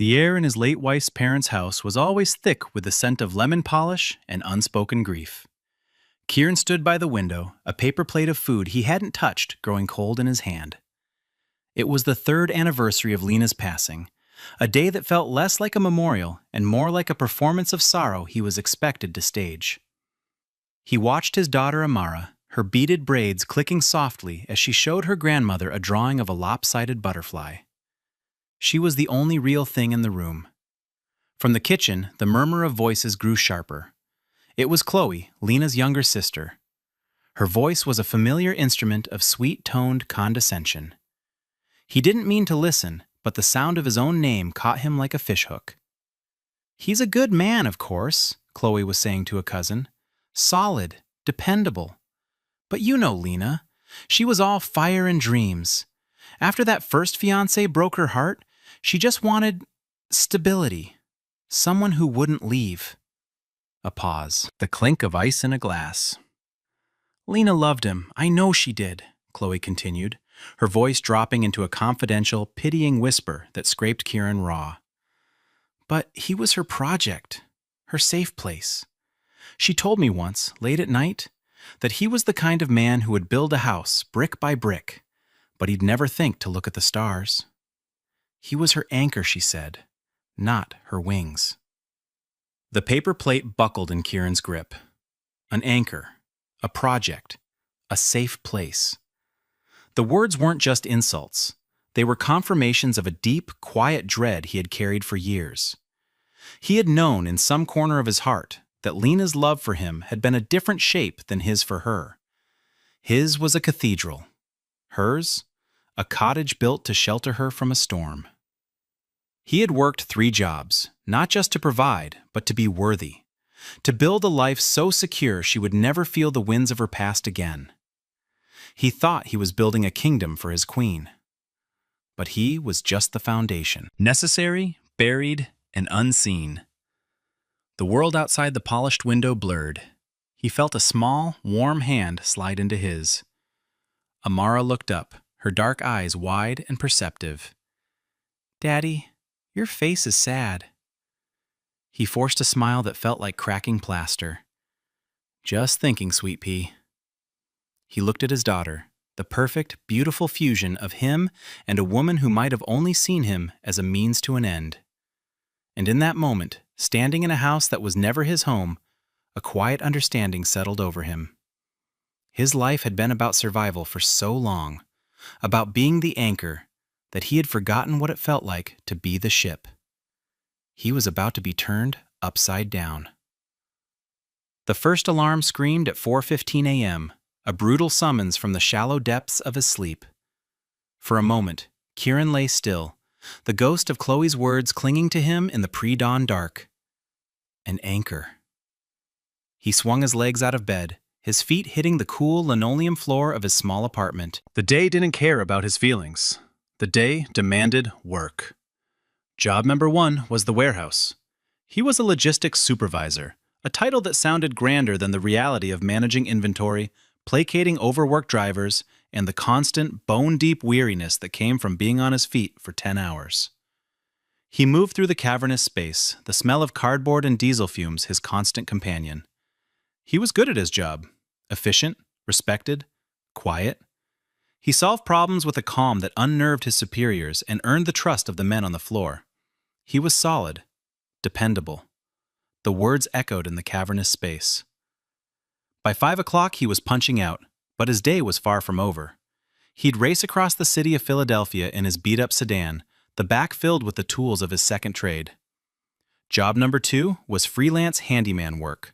The air in his late wife's parents' house was always thick with the scent of lemon polish and unspoken grief. Kieran stood by the window, a paper plate of food he hadn't touched growing cold in his hand. It was the third anniversary of Lena's passing, a day that felt less like a memorial and more like a performance of sorrow he was expected to stage. He watched his daughter Amara, her beaded braids clicking softly as she showed her grandmother a drawing of a lopsided butterfly. She was the only real thing in the room. From the kitchen, the murmur of voices grew sharper. It was Chloe, Lena's younger sister. Her voice was a familiar instrument of sweet-toned condescension. He didn't mean to listen, but the sound of his own name caught him like a fishhook. "He's a good man, of course," Chloe was saying to a cousin. "Solid, dependable. But you know Lena. She was all fire and dreams. After that first fiancé broke her heart, she just wanted stability. Someone who wouldn't leave." A pause. The clink of ice in a glass. "Lena loved him. I know she did," Chloe continued, her voice dropping into a confidential, pitying whisper that scraped Kieran raw. "But he was her project, her safe place. She told me once, late at night, that he was the kind of man who would build a house brick by brick, but he'd never think to look at the stars. He was her anchor, she said, not her wings." The paper plate buckled in Kieran's grip. An anchor, a project, a safe place. The words weren't just insults. They were confirmations of a deep, quiet dread he had carried for years. He had known in some corner of his heart that Lena's love for him had been a different shape than his for her. His was a cathedral. Hers, a cottage built to shelter her from a storm. He had worked 3 jobs, not just to provide, but to be worthy, to build a life so secure she would never feel the winds of her past again. He thought he was building a kingdom for his queen. But he was just the foundation. Necessary, buried, and unseen. The world outside the polished window blurred. He felt a small, warm hand slide into his. Amara looked up, her dark eyes wide and perceptive. "Daddy, your face is sad." He forced a smile that felt like cracking plaster. "Just thinking, sweet pea." He looked at his daughter, the perfect, beautiful fusion of him and a woman who might have only seen him as a means to an end. And in that moment, standing in a house that was never his home, a quiet understanding settled over him. His life had been about survival for so long, about being the anchor, that he had forgotten what it felt like to be the ship. He was about to be turned upside down. The first alarm screamed at 4:15 a.m., a brutal summons from the shallow depths of his sleep. For a moment, Kieran lay still, the ghost of Chloe's words clinging to him in the pre-dawn dark. An anchor. He swung his legs out of bed, his feet hitting the cool linoleum floor of his small apartment. The day didn't care about his feelings. The day demanded work. Job number 1 was the warehouse. He was a logistics supervisor, a title that sounded grander than the reality of managing inventory, placating overworked drivers, and the constant, bone-deep weariness that came from being on his feet for 10 hours. He moved through the cavernous space, the smell of cardboard and diesel fumes his constant companion. He was good at his job, efficient, respected, quiet. He solved problems with a calm that unnerved his superiors and earned the trust of the men on the floor. He was solid, dependable. The words echoed in the cavernous space. By 5 o'clock, he was punching out, but his day was far from over. He'd race across the city of Philadelphia in his beat-up sedan, the back filled with the tools of his second trade. Job number 2 was freelance handyman work.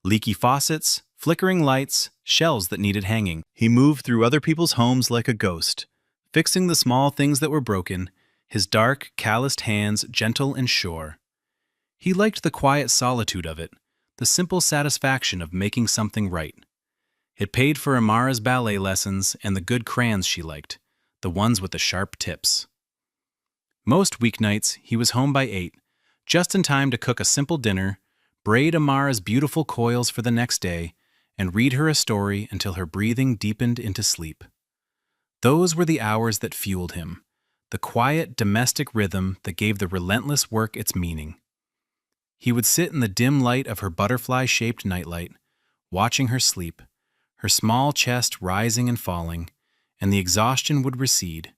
Leaky faucets, flickering lights, shelves that needed hanging. He moved through other people's homes like a ghost, fixing the small things that were broken, his dark, calloused hands gentle and sure. He liked the quiet solitude of it, the simple satisfaction of making something right. It paid for Amara's ballet lessons and the good crayons she liked, the ones with the sharp tips. Most weeknights, he was home by 8, just in time to cook a simple dinner, braid Amara's beautiful coils for the next day, and read her a story until her breathing deepened into sleep. Those were the hours that fueled him, the quiet, domestic rhythm that gave the relentless work its meaning. He would sit in the dim light of her butterfly-shaped nightlight, watching her sleep, her small chest rising and falling, and the exhaustion would recede,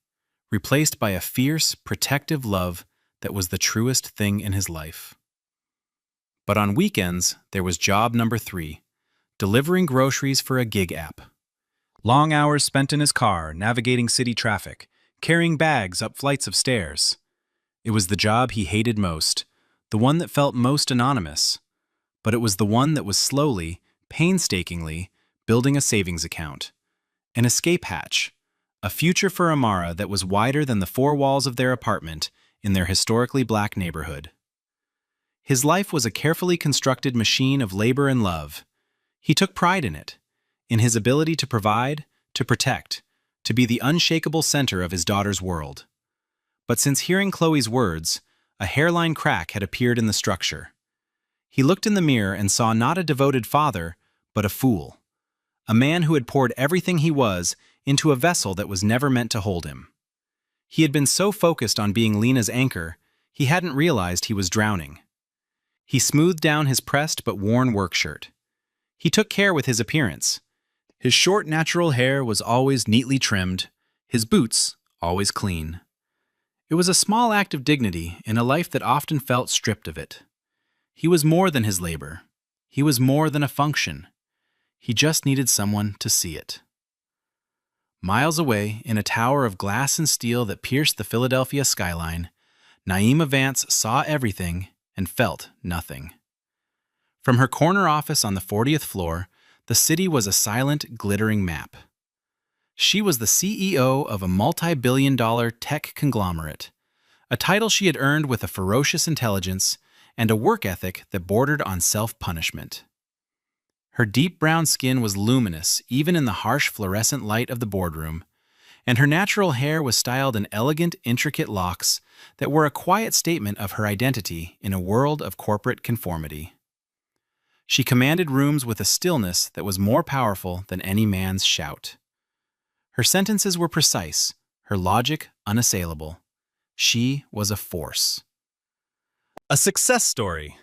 replaced by a fierce, protective love that was the truest thing in his life. But on weekends, there was job number 3, delivering groceries for a gig app. Long hours spent in his car, navigating city traffic, carrying bags up flights of stairs. It was the job he hated most, the one that felt most anonymous, but it was the one that was slowly, painstakingly, building a savings account, an escape hatch, a future for Amara that was wider than the 4 walls of their apartment in their historically black neighborhood. His life was a carefully constructed machine of labor and love. He took pride in his ability to provide, to protect, to be the unshakable center of his daughter's world. But since hearing Chloe's words, a hairline crack had appeared in the structure. He looked in the mirror and saw not a devoted father, but a fool. A man who had poured everything he was into a vessel that was never meant to hold him. He had been so focused on being Lena's anchor, he hadn't realized he was drowning. He smoothed down his pressed but worn work shirt. He took care with his appearance. His short, natural hair was always neatly trimmed, his boots always clean. It was a small act of dignity in a life that often felt stripped of it. He was more than his labor. He was more than a function. He just needed someone to see it. Miles away, in a tower of glass and steel that pierced the Philadelphia skyline, Naima Vance saw everything and felt nothing. From her corner office on the 40th floor, the city was a silent, glittering map. She was the CEO of a multi-billion-dollar tech conglomerate, a title she had earned with a ferocious intelligence and a work ethic that bordered on self-punishment. Her deep brown skin was luminous even in the harsh fluorescent light of the boardroom, and her natural hair was styled in elegant, intricate locks that were a quiet statement of her identity in a world of corporate conformity. She commanded rooms with a stillness that was more powerful than any man's shout. Her sentences were precise, her logic unassailable. She was a force. A success story.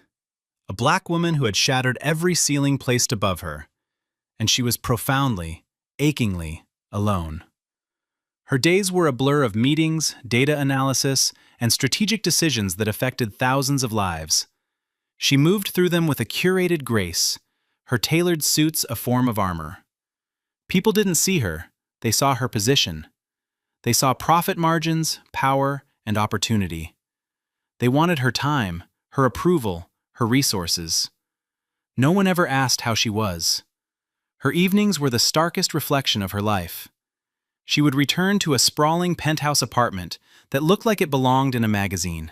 A black woman who had shattered every ceiling placed above her, and she was profoundly, achingly alone. Her days were a blur of meetings, data analysis, and strategic decisions that affected thousands of lives. She moved through them with a curated grace, her tailored suits a form of armor. People didn't see her, they saw her position. They saw profit margins, power, and opportunity. They wanted her time, her approval, her resources. No one ever asked how she was. Her evenings were the starkest reflection of her life. She would return to a sprawling penthouse apartment that looked like it belonged in a magazine.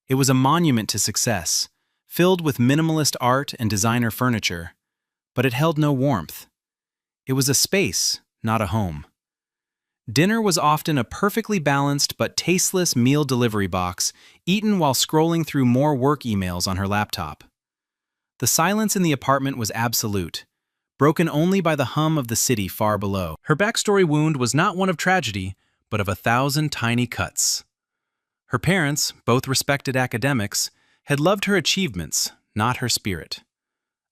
It was a monument to success, filled with minimalist art and designer furniture, but it held no warmth. It was a space, not a home. Dinner was often a perfectly balanced but tasteless meal delivery box, eaten while scrolling through more work emails on her laptop. The silence in the apartment was absolute, broken only by the hum of the city far below. Her backstory wound was not one of tragedy, but of 1,000 tiny cuts. Her parents, both respected academics, had loved her achievements, not her spirit.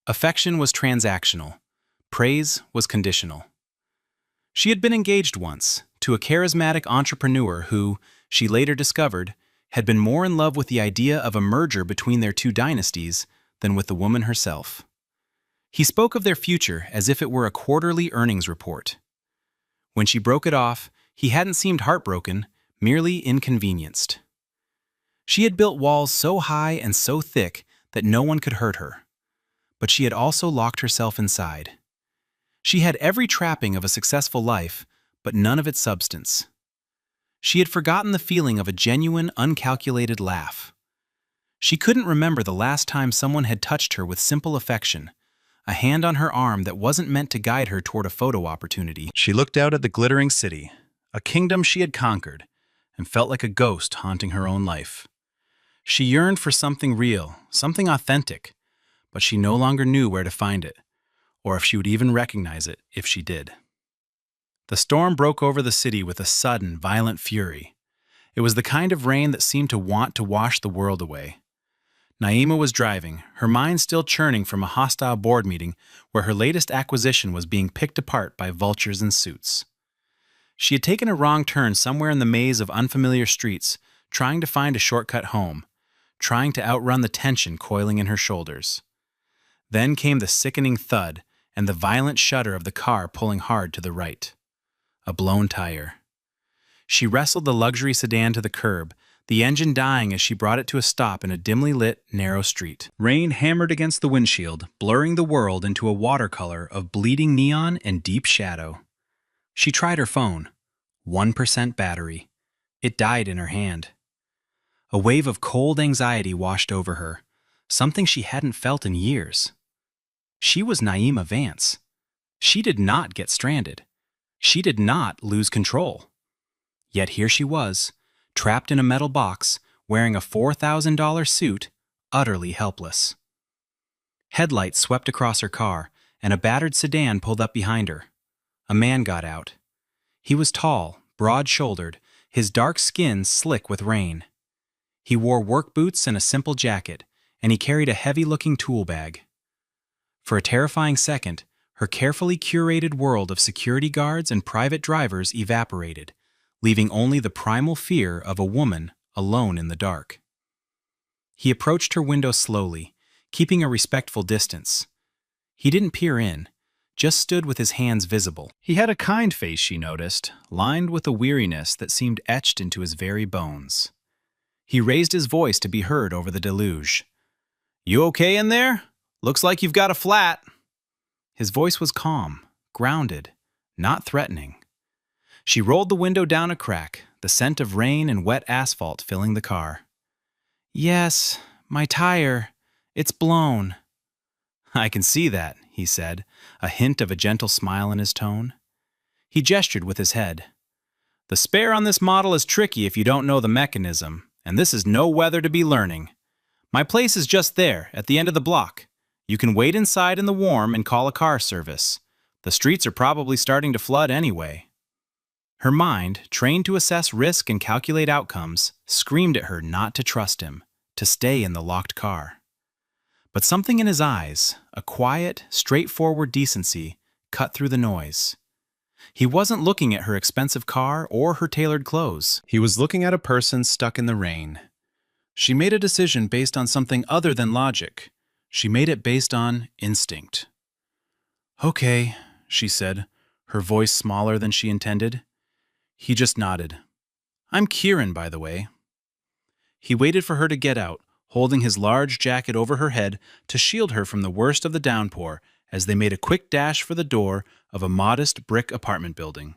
Affection was transactional. Praise was conditional. She had been engaged once to a charismatic entrepreneur who, she later discovered, had been more in love with the idea of a merger between their 2 dynasties than with the woman herself. He spoke of their future as if it were a quarterly earnings report. When she broke it off, he hadn't seemed heartbroken, merely inconvenienced. She had built walls so high and so thick that no one could hurt her. But she had also locked herself inside. She had every trapping of a successful life, but none of its substance. She had forgotten the feeling of a genuine, uncalculated laugh. She couldn't remember the last time someone had touched her with simple affection, a hand on her arm that wasn't meant to guide her toward a photo opportunity. She looked out at the glittering city, a kingdom she had conquered, and felt like a ghost haunting her own life. She yearned for something real, something authentic, but she no longer knew where to find it, or if she would even recognize it if she did. The storm broke over the city with a sudden, violent fury. It was the kind of rain that seemed to want to wash the world away. Naima was driving, her mind still churning from a hostile board meeting where her latest acquisition was being picked apart by vultures in suits. She had taken a wrong turn somewhere in the maze of unfamiliar streets, trying to find a shortcut home, trying to outrun the tension coiling in her shoulders. Then came the sickening thud and the violent shudder of the car pulling hard to the right. A blown tire. She wrestled the luxury sedan to the curb, the engine dying as she brought it to a stop in a dimly lit, narrow street. Rain hammered against the windshield, blurring the world into a watercolor of bleeding neon and deep shadow. She tried her phone. 1% battery. It died in her hand. A wave of cold anxiety washed over her, something she hadn't felt in years. She was Naima Vance. She did not get stranded. She did not lose control. Yet here she was, trapped in a metal box, wearing a $4,000 suit, utterly helpless. Headlights swept across her car, and a battered sedan pulled up behind her. A man got out. He was tall, broad-shouldered, his dark skin slick with rain. He wore work boots and a simple jacket, and he carried a heavy-looking tool bag. For a terrifying second, her carefully curated world of security guards and private drivers evaporated, leaving only the primal fear of a woman alone in the dark. He approached her window slowly, keeping a respectful distance. He didn't peer in, just stood with his hands visible. He had a kind face, she noticed, lined with a weariness that seemed etched into his very bones. He raised his voice to be heard over the deluge. "You okay in there? Looks like you've got a flat." His voice was calm, grounded, not threatening. She rolled the window down a crack, the scent of rain and wet asphalt filling the car. "Yes, my tire. It's blown." "I can see that," he said, a hint of a gentle smile in his tone. He gestured with his head. "The spare on this model is tricky if you don't know the mechanism, and this is no weather to be learning. My place is just there, at the end of the block. You can wait inside in the warm and call a car service. The streets are probably starting to flood anyway." Her mind, trained to assess risk and calculate outcomes, screamed at her not to trust him, to stay in the locked car. But something in his eyes, a quiet, straightforward decency, cut through the noise. He wasn't looking at her expensive car or her tailored clothes. He was looking at a person stuck in the rain. She made a decision based on something other than logic. She made it based on instinct. "Okay," she said, her voice smaller than she intended. He just nodded. "I'm Kieran, by the way." He waited for her to get out, holding his large jacket over her head to shield her from the worst of the downpour as they made a quick dash for the door of a modest brick apartment building.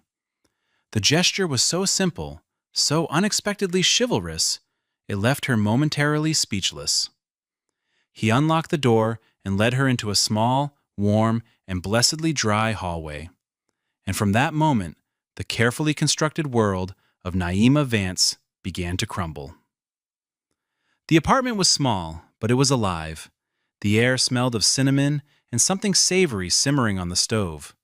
The gesture was so simple, so unexpectedly chivalrous, it left her momentarily speechless. He unlocked the door and led her into a small, warm, and blessedly dry hallway. And from that moment, the carefully constructed world of Naima Vance began to crumble. The apartment was small, but it was alive. The air smelled of cinnamon and something savory simmering on the stove.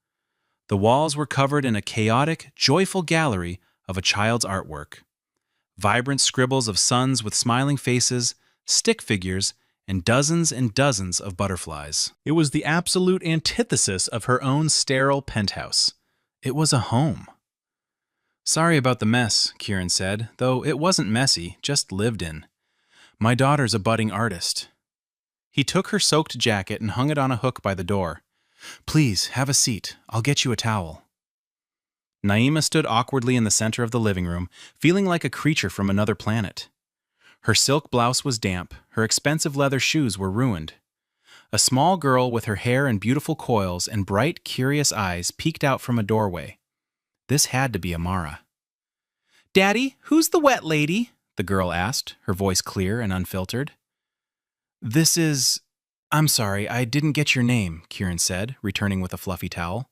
The walls were covered in a chaotic, joyful gallery of a child's artwork. Vibrant scribbles of suns with smiling faces, stick figures, and dozens of butterflies. It was the absolute antithesis of her own sterile penthouse. It was a home. "Sorry about the mess," Kieran said, though it wasn't messy, just lived in. "My daughter's a budding artist." He took her soaked jacket and hung it on a hook by the door. "Please, have a seat. I'll get you a towel." Naima stood awkwardly in the center of the living room, feeling like a creature from another planet. Her silk blouse was damp, her expensive leather shoes were ruined. A small girl with her hair in beautiful coils and bright, curious eyes peeked out from a doorway. This had to be Amara. "Daddy, who's the wet lady?" the girl asked, her voice clear and unfiltered. I'm sorry, I didn't get your name," Kieran said, returning with a fluffy towel.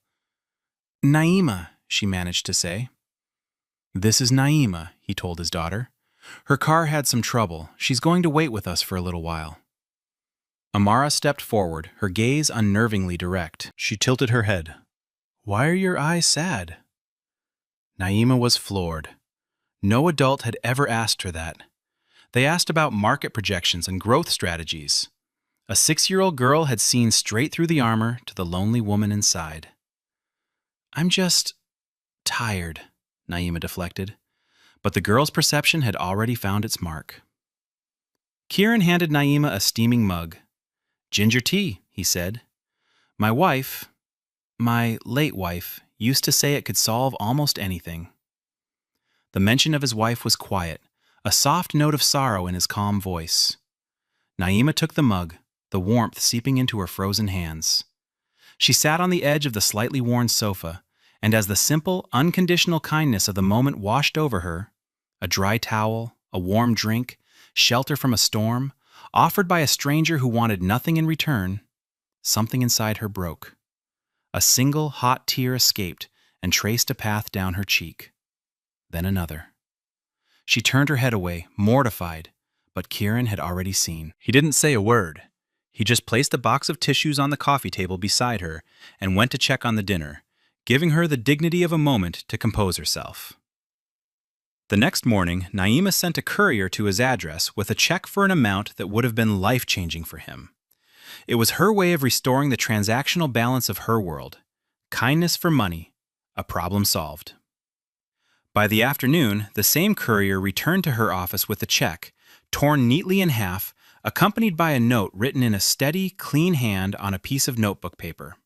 "Naima," she managed to say. "This is Naima," he told his daughter. "Her car had some trouble. She's going to wait with us for a little while." Amara stepped forward, her gaze unnervingly direct. She tilted her head. "Why are your eyes sad?" Naima was floored. No adult had ever asked her that. They asked about market projections and growth strategies. A 6-year-old girl had seen straight through the armor to the lonely woman inside. "I'm just tired," Naima deflected. But the girl's perception had already found its mark. Kieran handed Naima a steaming mug. "Ginger tea," he said. My late wife, used to say it could solve almost anything." The mention of his wife was quiet, a soft note of sorrow in his calm voice. Naima took the mug, the warmth seeping into her frozen hands. She sat on the edge of the slightly worn sofa, and as the simple, unconditional kindness of the moment washed over her, a dry towel, a warm drink, shelter from a storm, offered by a stranger who wanted nothing in return, something inside her broke. A single hot tear escaped and traced a path down her cheek. Then another. She turned her head away, mortified, but Kieran had already seen. He didn't say a word. He just placed a box of tissues on the coffee table beside her and went to check on the dinner, giving her the dignity of a moment to compose herself. The next morning, Naima sent a courier to his address with a check for an amount that would have been life-changing for him. It was her way of restoring the transactional balance of her world. Kindness for money, a problem solved. By the afternoon, the same courier returned to her office with a check, torn neatly in half, accompanied by a note written in a steady, clean hand on a piece of notebook paper.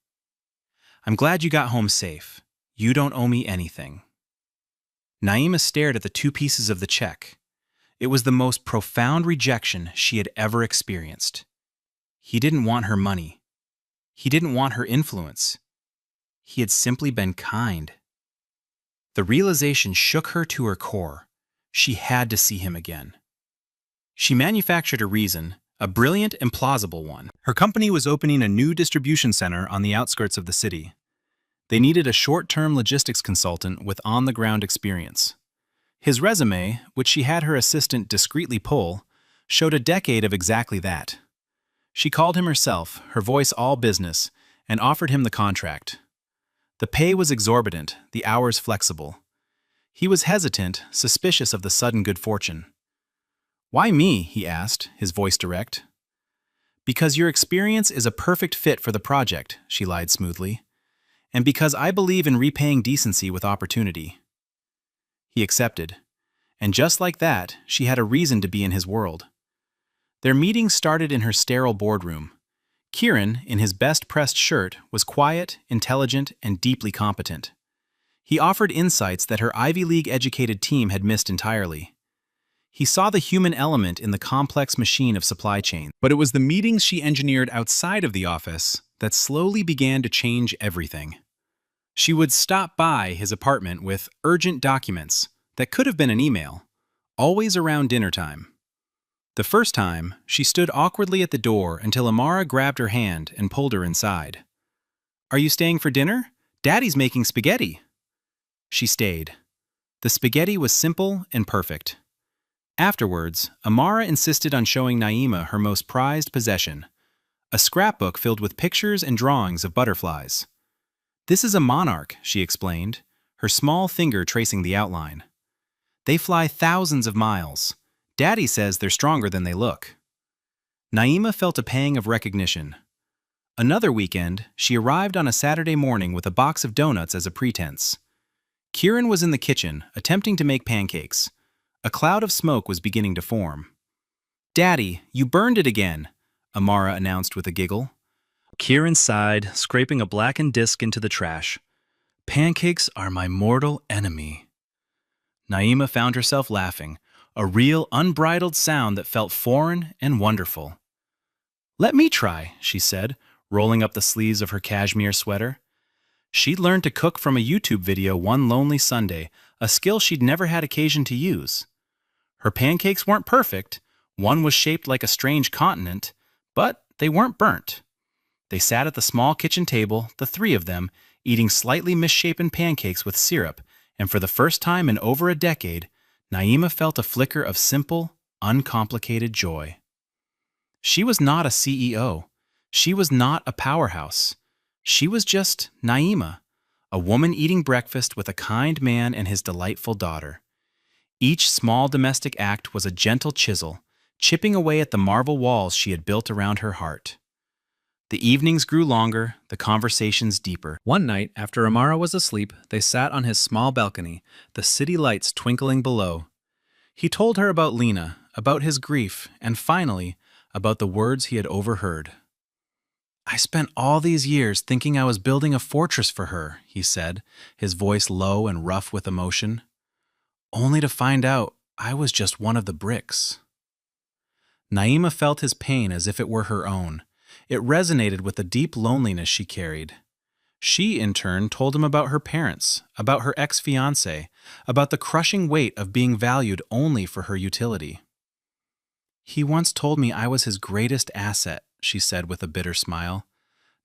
"I'm glad you got home safe. You don't owe me anything." Naima stared at the 2 pieces of the check. It was the most profound rejection she had ever experienced. He didn't want her money. He didn't want her influence. He had simply been kind. The realization shook her to her core. She had to see him again. She manufactured a reason, a brilliant and plausible one. Her company was opening a new distribution center on the outskirts of the city. They needed a short-term logistics consultant with on-the-ground experience. His resume, which she had her assistant discreetly pull, showed a decade of exactly that. She called him herself, her voice all business, and offered him the contract. The pay was exorbitant, the hours flexible. He was hesitant, suspicious of the sudden good fortune. "Why me?" he asked, his voice direct. "Because your experience is a perfect fit for the project," she lied smoothly. "And because I believe in repaying decency with opportunity." He accepted. And just like that, she had a reason to be in his world. Their meeting started in her sterile boardroom. Kieran, in his best-pressed shirt, was quiet, intelligent, and deeply competent. He offered insights that her Ivy League-educated team had missed entirely. He saw the human element in the complex machine of supply chain. But it was the meetings she engineered outside of the office that slowly began to change everything. She would stop by his apartment with urgent documents that could have been an email, always around dinner time. The first time, she stood awkwardly at the door until Amara grabbed her hand and pulled her inside. "Are you staying for dinner? Daddy's making spaghetti." She stayed. The spaghetti was simple and perfect. Afterwards, Amara insisted on showing Naima her most prized possession, a scrapbook filled with pictures and drawings of butterflies. "This is a monarch," she explained, her small finger tracing the outline. "They fly thousands of miles. Daddy says they're stronger than they look." Naima felt a pang of recognition. Another weekend, she arrived on a Saturday morning with a box of donuts as a pretense. Kieran was in the kitchen, attempting to make pancakes. A cloud of smoke was beginning to form. "Daddy, you burned it again," Amara announced with a giggle. Kieran sighed, scraping a blackened disc into the trash. "Pancakes are my mortal enemy." Naima found herself laughing, a real, unbridled sound that felt foreign and wonderful. "Let me try," she said, rolling up the sleeves of her cashmere sweater. She'd learned to cook from a YouTube video one lonely Sunday, a skill she'd never had occasion to use. Her pancakes weren't perfect. One was shaped like a strange continent, but they weren't burnt. They sat at the small kitchen table, the 3 of them, eating slightly misshapen pancakes with syrup, and for the first time in over a decade, Naima felt a flicker of simple, uncomplicated joy. She was not a CEO. She was not a powerhouse. She was just Naima, a woman eating breakfast with a kind man and his delightful daughter. Each small domestic act was a gentle chisel, chipping away at the marble walls she had built around her heart. The evenings grew longer, the conversations deeper. One night, after Amara was asleep, they sat on his small balcony, the city lights twinkling below. He told her about Lena, about his grief, and finally, about the words he had overheard. "I spent all these years thinking I was building a fortress for her," he said, his voice low and rough with emotion, "only to find out I was just one of the bricks." Naima felt his pain as if it were her own. It resonated with the deep loneliness she carried. She, in turn, told him about her parents, about her ex-fiancé, about the crushing weight of being valued only for her utility. "He once told me I was his greatest asset," she said with a bitter smile.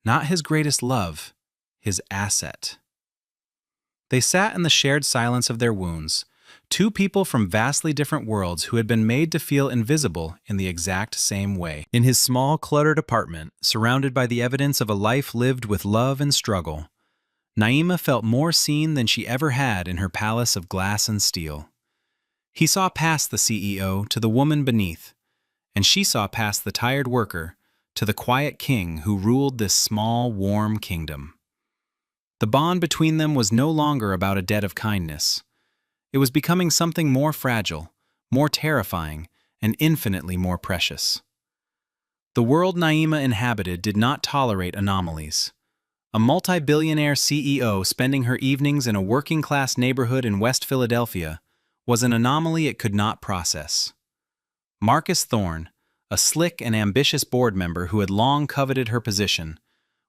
"Not his greatest love, his asset." They sat in the shared silence of their wounds, two people from vastly different worlds who had been made to feel invisible in the exact same way. In his small, cluttered apartment, surrounded by the evidence of a life lived with love and struggle, Naima felt more seen than she ever had in her palace of glass and steel. He saw past the CEO to the woman beneath, and she saw past the tired worker to the quiet king who ruled this small, warm kingdom. The bond between them was no longer about a debt of kindness. It was becoming something more fragile, more terrifying, and infinitely more precious. The world Naima inhabited did not tolerate anomalies. A multi-billionaire CEO spending her evenings in a working-class neighborhood in West Philadelphia was an anomaly it could not process. Marcus Thorne, a slick and ambitious board member who had long coveted her position,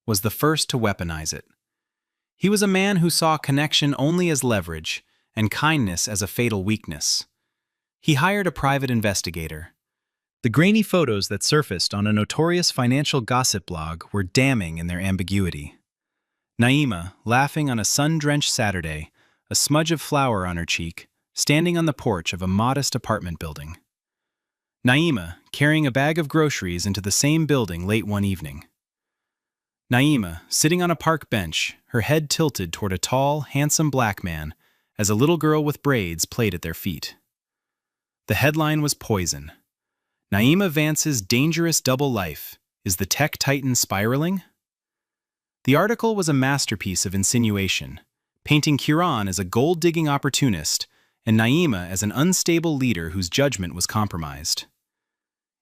was the first to weaponize it. He was a man who saw connection only as leverage and kindness as a fatal weakness. He hired a private investigator. The grainy photos that surfaced on a notorious financial gossip blog were damning in their ambiguity. Naima, laughing on a sun-drenched Saturday, a smudge of flour on her cheek, standing on the porch of a modest apartment building. Naima, carrying a bag of groceries into the same building late one evening. Naima, sitting on a park bench, her head tilted toward a tall, handsome black man, as a little girl with braids played at their feet. The headline was Poison. Naima Vance's dangerous double life. Is the tech titan spiraling? The article was a masterpiece of insinuation, painting Kiran as a gold-digging opportunist and Naima as an unstable leader whose judgment was compromised.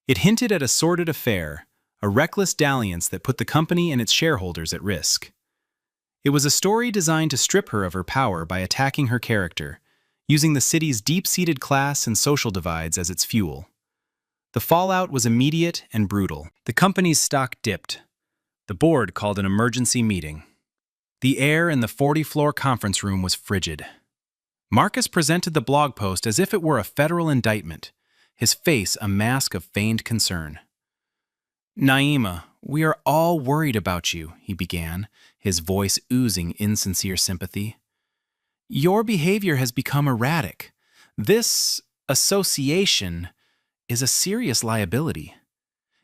It hinted at a sordid affair, a reckless dalliance that put the company and its shareholders at risk. It was a story designed to strip her of her power by attacking her character, using the city's deep-seated class and social divides as its fuel. The fallout was immediate and brutal. The company's stock dipped. The board called an emergency meeting. The air in the 40-floor conference room was frigid. Marcus presented the blog post as if it were a federal indictment, his face a mask of feigned concern. "Naima, we are all worried about you," he began, his voice oozing insincere sympathy. "Your behavior has become erratic. This association is a serious liability.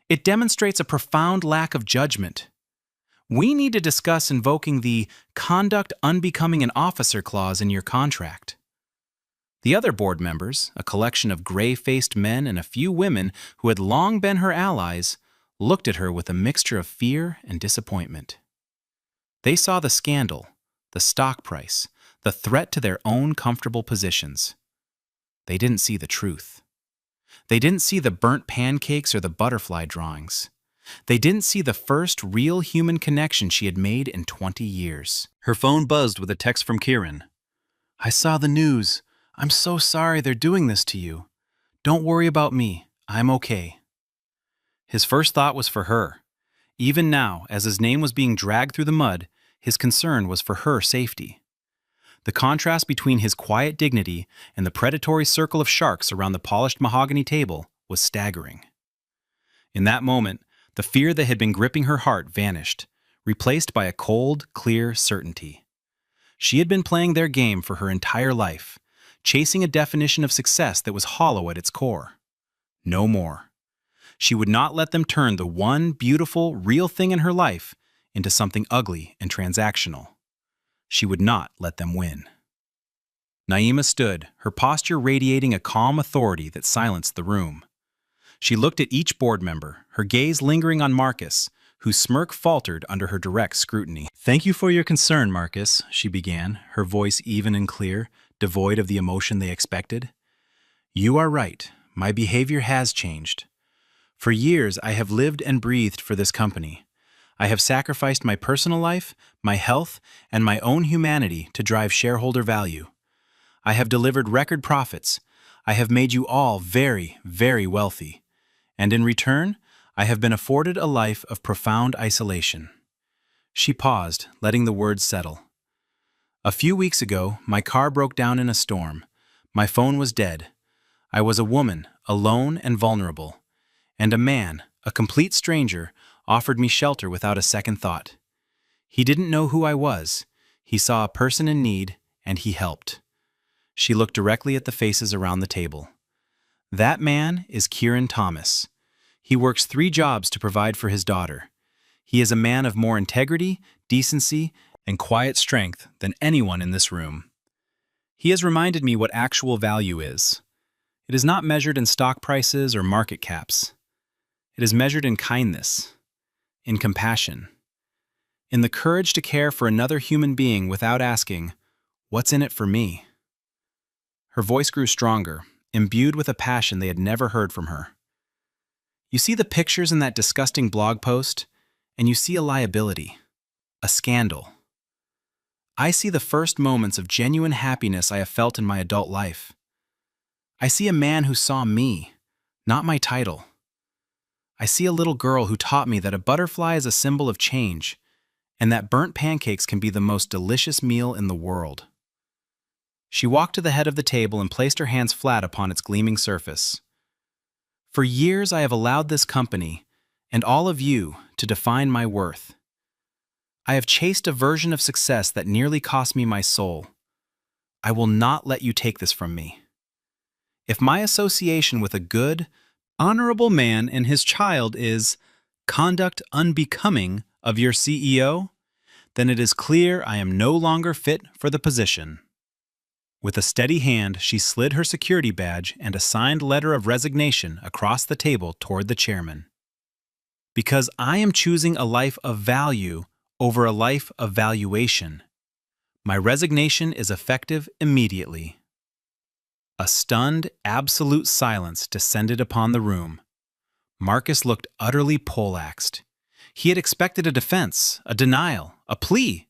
It demonstrates a profound lack of judgment. We need to discuss invoking the conduct unbecoming an officer clause in your contract." The other board members, a collection of gray-faced men and a few women who had long been her allies, looked at her with a mixture of fear and disappointment. They saw the scandal, the stock price, the threat to their own comfortable positions. They didn't see the truth. They didn't see the burnt pancakes or the butterfly drawings. They didn't see the first real human connection she had made in 20 years. Her phone buzzed with a text from Kieran. "I saw the news. I'm so sorry they're doing this to you. Don't worry about me. I'm okay." His first thought was for her. Even now, as his name was being dragged through the mud, his concern was for her safety. The contrast between his quiet dignity and the predatory circle of sharks around the polished mahogany table was staggering. In that moment, the fear that had been gripping her heart vanished, replaced by a cold, clear certainty. She had been playing their game for her entire life, chasing a definition of success that was hollow at its core. No more. She would not let them turn the one beautiful, real thing in her life into something ugly and transactional. She would not let them win. Naima stood, her posture radiating a calm authority that silenced the room. She looked at each board member, her gaze lingering on Marcus, whose smirk faltered under her direct scrutiny. "Thank you for your concern, Marcus," she began, her voice even and clear, devoid of the emotion they expected. "You are right. My behavior has changed. For years, I have lived and breathed for this company. I have sacrificed my personal life, my health, and my own humanity to drive shareholder value. I have delivered record profits. I have made you all very, very wealthy. And in return, I have been afforded a life of profound isolation." She paused, letting the words settle. "A few weeks ago, my car broke down in a storm. My phone was dead. I was a woman, alone and vulnerable. And a man, a complete stranger, offered me shelter without a second thought. He didn't know who I was. He saw a person in need, and he helped." She looked directly at the faces around the table. "That man is Kieran Thomas. He works 3 jobs to provide for his daughter. He is a man of more integrity, decency, and quiet strength than anyone in this room. He has reminded me what actual value is. It is not measured in stock prices or market caps. It is measured in kindness, in compassion, in the courage to care for another human being without asking, 'What's in it for me?'" Her voice grew stronger, imbued with a passion they had never heard from her. "You see the pictures in that disgusting blog post, and you see a liability, a scandal. I see the first moments of genuine happiness I have felt in my adult life. I see a man who saw me, not my title. I see a little girl who taught me that a butterfly is a symbol of change, and that burnt pancakes can be the most delicious meal in the world." She walked to the head of the table and placed her hands flat upon its gleaming surface. "For years I have allowed this company, and all of you, to define my worth. I have chased a version of success that nearly cost me my soul. I will not let you take this from me. If my association with a good, honorable man and his child is conduct unbecoming of your CEO, then it is clear I am no longer fit for the position." With a steady hand, she slid her security badge and a signed letter of resignation across the table toward the chairman. "Because I am choosing a life of value over a life of valuation. My resignation is effective immediately." A stunned, absolute silence descended upon the room. Marcus looked utterly poleaxed. He had expected a defense, a denial, a plea.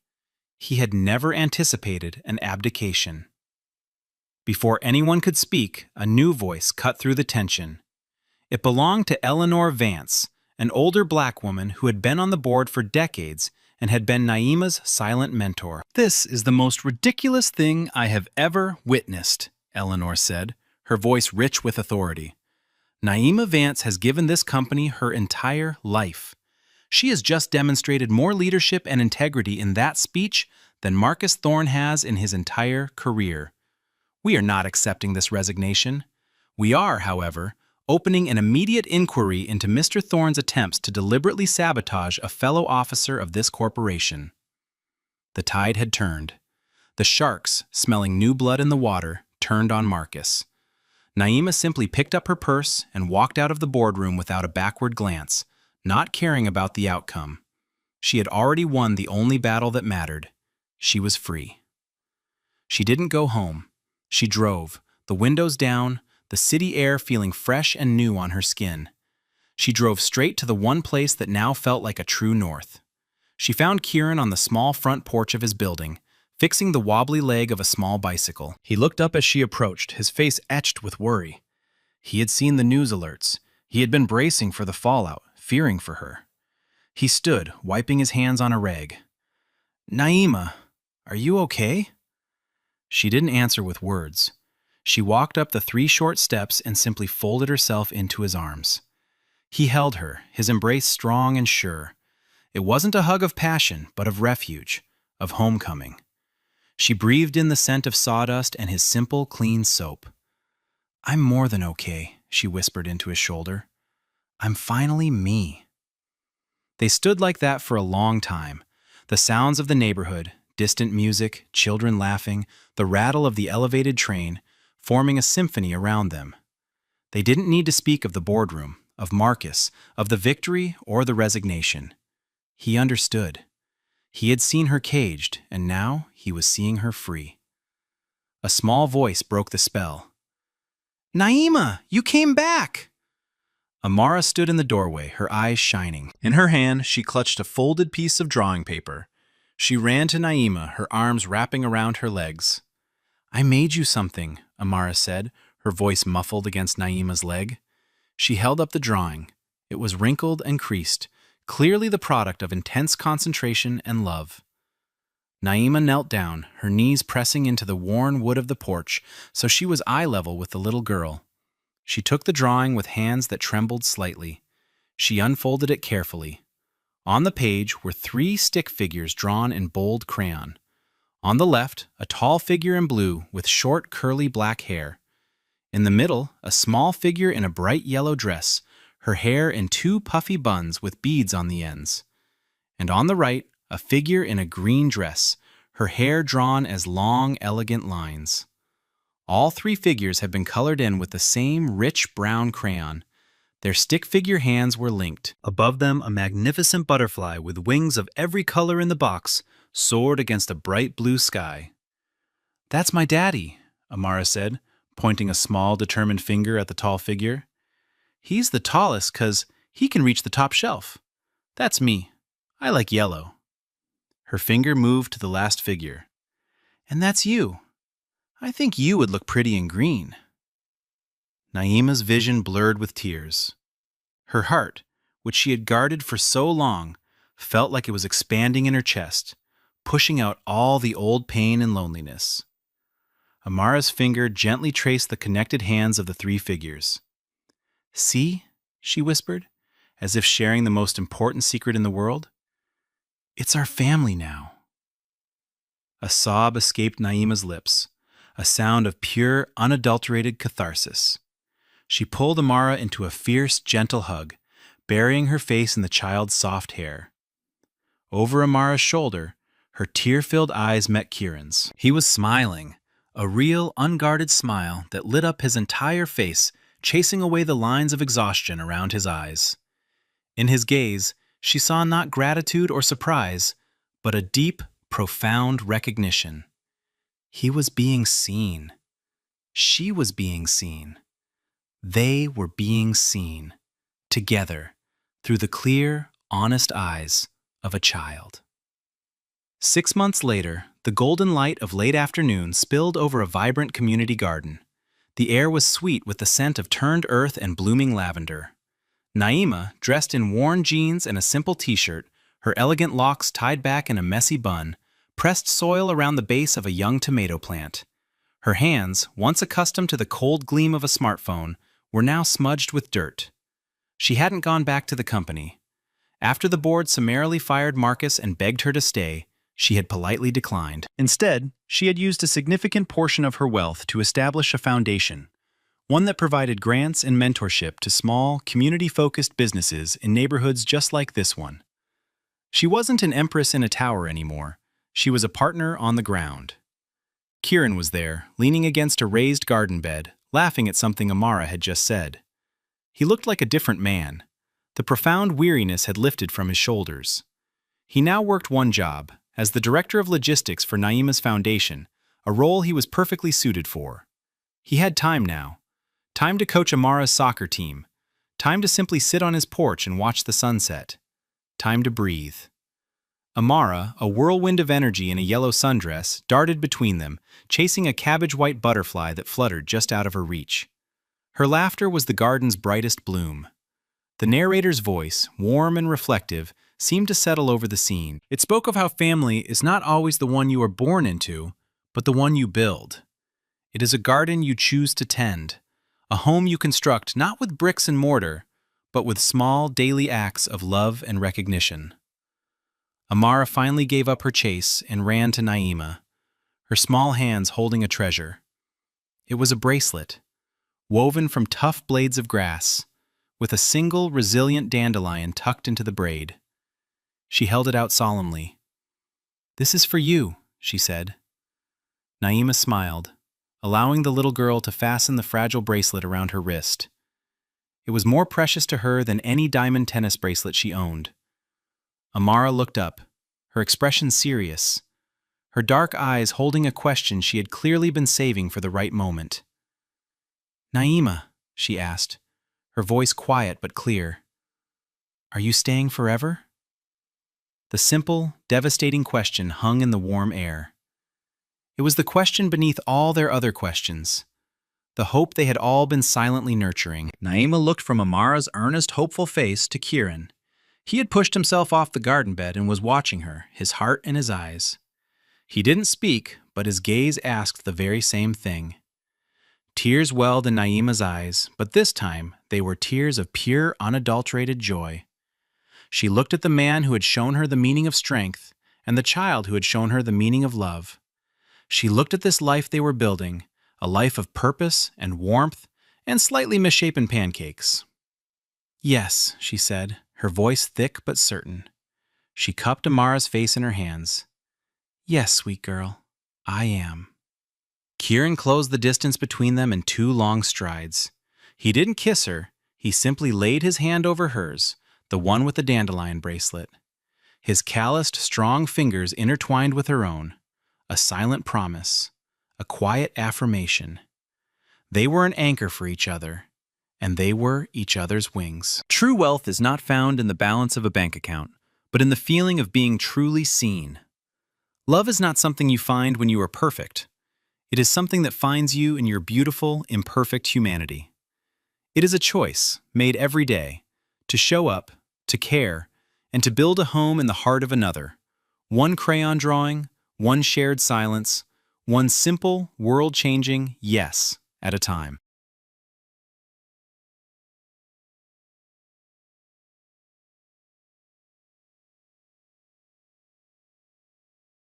He had never anticipated an abdication. Before anyone could speak, a new voice cut through the tension. It belonged to Eleanor Vance, an older black woman who had been on the board for decades and had been Naima's silent mentor. "This is the most ridiculous thing I have ever witnessed," Eleanor said, her voice rich with authority. "Naima Vance has given this company her entire life. She has just demonstrated more leadership and integrity in that speech than Marcus Thorne has in his entire career. We are not accepting this resignation. We are, however, opening an immediate inquiry into Mr. Thorne's attempts to deliberately sabotage a fellow officer of this corporation." The tide had turned. The sharks, smelling new blood in the water, turned on Marcus. Naima simply picked up her purse and walked out of the boardroom without a backward glance, not caring about the outcome. She had already won the only battle that mattered. She was free. She didn't go home. She drove, the windows down, the city air feeling fresh and new on her skin. She drove straight to the one place that now felt like a true north. She found Kieran on the small front porch of his building, fixing the wobbly leg of a small bicycle. He looked up as she approached, his face etched with worry. He had seen the news alerts. He had been bracing for the fallout, fearing for her. He stood, wiping his hands on a rag. "Naima, are you okay?" She didn't answer with words. She walked up the 3 short steps and simply folded herself into his arms. He held her, his embrace strong and sure. It wasn't a hug of passion, but of refuge, of homecoming. She breathed in the scent of sawdust and his simple, clean soap. "I'm more than okay," she whispered into his shoulder. "I'm finally me." They stood like that for a long time, the sounds of the neighborhood, Distant music, children laughing, the rattle of the elevated train, forming a symphony around them. They didn't need to speak of the boardroom, of Marcus, of the victory or the resignation. He understood. He had seen her caged, and now he was seeing her free. A small voice broke the spell. "Naima, you came back!" Amara stood in the doorway, her eyes shining. In her hand, she clutched a folded piece of drawing paper. She ran to Naima, her arms wrapping around her legs. "I made you something," Amara said, her voice muffled against Naima's leg. She held up the drawing. It was wrinkled and creased, clearly the product of intense concentration and love. Naima knelt down, her knees pressing into the worn wood of the porch, so she was eye level with the little girl. She took the drawing with hands that trembled slightly. She unfolded it carefully. On the page were 3 stick figures drawn in bold crayon. On the left, a tall figure in blue with short, curly black hair. In the middle, a small figure in a bright yellow dress, her hair in 2 puffy buns with beads on the ends. And on the right, a figure in a green dress, her hair drawn as long, elegant lines. All 3 figures had been colored in with the same rich brown crayon. Their stick figure hands were linked. Above them, a magnificent butterfly with wings of every color in the box soared against a bright blue sky. "That's my daddy," Amara said, pointing a small, determined finger at the tall figure. "He's the tallest 'cause he can reach the top shelf. That's me. I like yellow." Her finger moved to the last figure. "And that's you. I think you would look pretty in green." Naima's vision blurred with tears. Her heart, which she had guarded for so long, felt like it was expanding in her chest, pushing out all the old pain and loneliness. Amara's finger gently traced the connected hands of the 3 figures. "See?" she whispered, as if sharing the most important secret in the world. "It's our family now." A sob escaped Naima's lips, a sound of pure, unadulterated catharsis. She pulled Amara into a fierce, gentle hug, burying her face in the child's soft hair. Over Amara's shoulder, her tear-filled eyes met Kieran's. He was smiling, a real, unguarded smile that lit up his entire face, chasing away the lines of exhaustion around his eyes. In his gaze, she saw not gratitude or surprise, but a deep, profound recognition. He was being seen. She was being seen. They were being seen, together, through the clear, honest eyes of a child. 6 months later, the golden light of late afternoon spilled over a vibrant community garden. The air was sweet with the scent of turned earth and blooming lavender. Naima, dressed in worn jeans and a simple t-shirt, her elegant locks tied back in a messy bun, pressed soil around the base of a young tomato plant. Her hands, once accustomed to the cold gleam of a smartphone, were now smudged with dirt. She hadn't gone back to the company. After the board summarily fired Marcus and begged her to stay, she had politely declined. Instead, she had used a significant portion of her wealth to establish a foundation, one that provided grants and mentorship to small, community-focused businesses in neighborhoods just like this one. She wasn't an empress in a tower anymore. She was a partner on the ground. Kieran was there, leaning against a raised garden bed, laughing at something Amara had just said. He looked like a different man. The profound weariness had lifted from his shoulders. He now worked one job, as the director of logistics for Naima's foundation, a role he was perfectly suited for. He had time now. Time to coach Amara's soccer team. Time to simply sit on his porch and watch the sunset. Time to breathe. Amara, a whirlwind of energy in a yellow sundress, darted between them, chasing a cabbage-white butterfly that fluttered just out of her reach. Her laughter was the garden's brightest bloom. The narrator's voice, warm and reflective, seemed to settle over the scene. It spoke of how family is not always the one you are born into, but the one you build. It is a garden you choose to tend, a home you construct not with bricks and mortar, but with small daily acts of love and recognition. Amara finally gave up her chase and ran to Naima, her small hands holding a treasure. It was a bracelet, woven from tough blades of grass, with a single resilient dandelion tucked into the braid. She held it out solemnly. "This is for you," she said. Naima smiled, allowing the little girl to fasten the fragile bracelet around her wrist. It was more precious to her than any diamond tennis bracelet she owned. Amara looked up, her expression serious, her dark eyes holding a question she had clearly been saving for the right moment. Naima, she asked, her voice quiet but clear, are you staying forever? The simple, devastating question hung in the warm air. It was the question beneath all their other questions, the hope they had all been silently nurturing. Naima looked from Amara's earnest, hopeful face to Kieran. He had pushed himself off the garden bed and was watching her, his heart in his eyes. He didn't speak, but his gaze asked the very same thing. Tears welled in Naima's eyes, but this time they were tears of pure, unadulterated joy. She looked at the man who had shown her the meaning of strength and the child who had shown her the meaning of love. She looked at this life they were building, a life of purpose and warmth and slightly misshapen pancakes. Yes, she said, her voice thick but certain. She cupped Amara's face in her hands. Yes, sweet girl, I am. Kieran closed the distance between them in 2 long strides. He didn't kiss her, he simply laid his hand over hers, the one with the dandelion bracelet. His calloused, strong fingers intertwined with her own, a silent promise, a quiet affirmation. They were an anchor for each other, and they were each other's wings. True wealth is not found in the balance of a bank account, but in the feeling of being truly seen. Love is not something you find when you are perfect. It is something that finds you in your beautiful, imperfect humanity. It is a choice, made every day, to show up, to care, and to build a home in the heart of another. One crayon drawing, one shared silence, one simple, world-changing yes at a time.